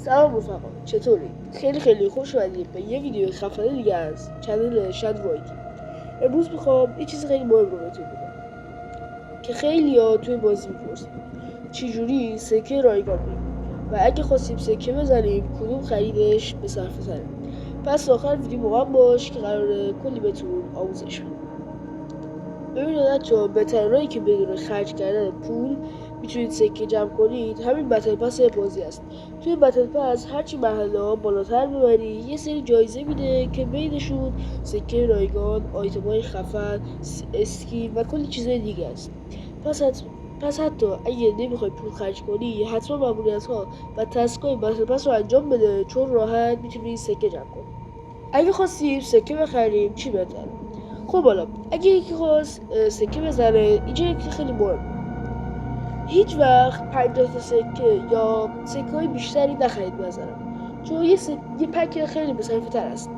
سلام رفقا، چطوری؟ خیلی خوش اومدید به یه ویدیو خفن دیگه از چنل شادرویدی. امروز میخوام یه چیز خیلی مهم رو بهتون بگم که خیلی‌ها توی بازی میپرسن چجوری سکه رایگان بگیریم و اگه خواستیم سکه بزنیم کدوم خریدش به صرفه تره. پس آخر ویدیو با من باش که قراره کلی بهتون آموزش بدم. ببینید بچه‌ها، بهترین راهی که بدون خرج کردن پول میتونید سکه جمع کنید همین بتل پس بازی است. توی بتل پس هرچی مرحله ها بالاتر ببری یه سری جایزه میده که بینشون سکه رایگان، آیتم‌های خفن، اسکین و کلی چیزای دیگه است. پس حتی اگه نمیخوای پول خرج کنی حتما ماموریت‌ها و تسکای بتل پس رو انجام بده، چون راحت میتونی سکه جمع کنی. اگه خواستیم سکه بخریم چی بهتره؟ خب حالا اگه یکی خواست سکه بزنه، اینجا یکی خیلی مهم، هیچ وقت 50 تا سکه یا سکه های بیشتری نخرید بزنم، چون یه پک خیلی بصرفه تر است.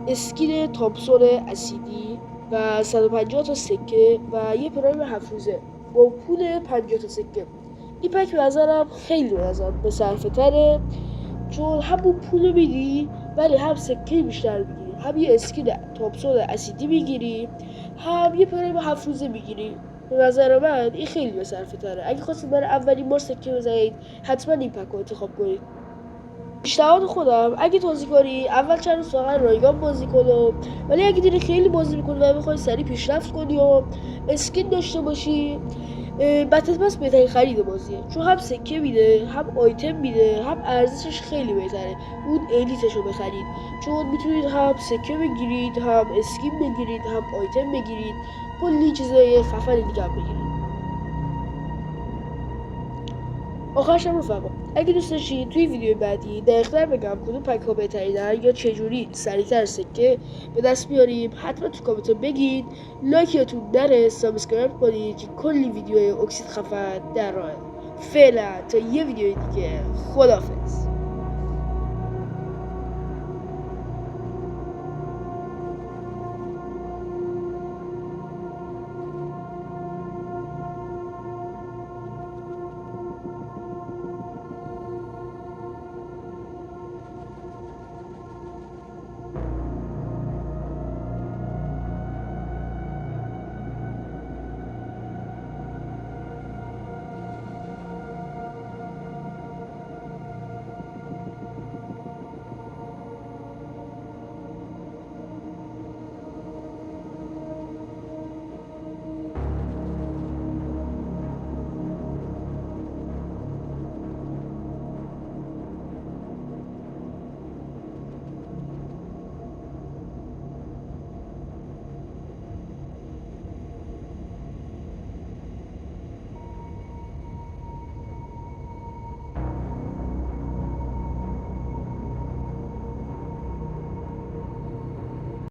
اسکین تامسون اسیدی و 150 تا سکه و یه پرایم 7 روزه با پول 50 تا سکه. این پک به نظرم خیلی بصرفه تره، چون همون پول میدی ولی هم سکه بیشتر میگیری، هم یه اسکین تامسون اسیدی میگیری، هم یه پرایم 7 روزه میگیری. به نظر من این خیلی بصرفه تره. اگه خواستید برای اولین بار سکه بزنید حتما این پک رو انتخاب کنید. پیشنهاد خودم اگه توضیح کنی اول چند روز فقط رایگان بازی کنم، ولی اگه دیدی خیلی بازی میکنی و میخوای سریع پیشرفت کنی و اسکین داشته باشی، بتل پس بهترین خرید بازیه، چون هم سکه میده، هم آیتم میده، هم ارزشش خیلی بهتره. اون الیتش رو بخرید، چون میتونید هم سکه بگیرید، هم اسکین بگیرید، هم آیتم بگیرید، کلی چیزای خفن دیگه هم بگیرید. آخرش هم رفقا، اگه دوست داشتید توی ویدیو بعدی دقیق‌تر بگم کدوم پک ها بهترینن یا چجوری سریعتر سکه به دست بیاریم، حتما تو کامنت بگید. لایکتون نره، سابسکرایب کنید که کلی ویدیو اکسید خفن در راه. فعلا تا یه ویدیو دیگه، خداحافظ.